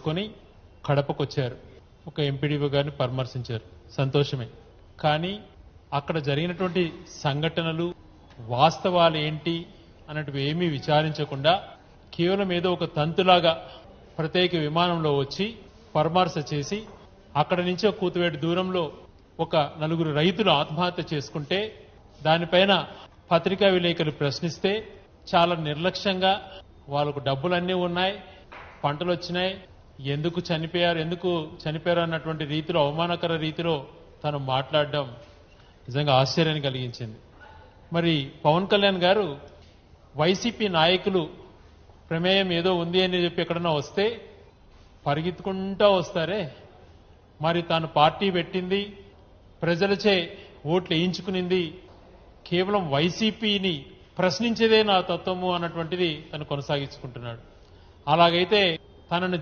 తీసుకొని కడపకొచ్చారు. ఒక ఎంపీడీఓ గారిని పరామర్శించారు, సంతోషమే. కానీ అక్కడ జరిగినటువంటి సంఘటనలు వాస్తవాలు ఏంటి అన్నట్టు ఏమీ విచారించకుండా కేవలం ఏదో ఒక తంతులాగా ప్రత్యేక విమానంలో వచ్చి పరామర్శ చేసి అక్కడ నుంచి ఒక కూతువేటి దూరంలో ఒక 4 రైతులు ఆత్మహత్య చేసుకుంటే దానిపైన పత్రికా విలేకరులు ప్రశ్నిస్తే చాలా నిర్లక్ష్యంగా వాళ్ళకు డబ్బులన్నీ ఉన్నాయి, పంటలు వచ్చినాయి, ఎందుకు చనిపోయారు అన్నటువంటి రీతిలో అవమానకర రీతిలో తను మాట్లాడడం నిజంగా ఆశ్చర్యాన్ని కలిగించింది. మరి పవన్ కళ్యాణ్ గారు వైసీపీ నాయకులు ప్రమేయం ఏదో ఉంది అని చెప్పి ఎక్కడన్నా వస్తే పరిగెత్తుకుంటా వస్తారే, మరి తాను పార్టీ పెట్టింది, ప్రజలచే ఓట్లు వేయించుకునింది కేవలం వైసీపీని ప్రశ్నించేదే నా తత్వము అన్నటువంటిది తను కొనసాగించుకుంటున్నాడు. అలాగైతే తనను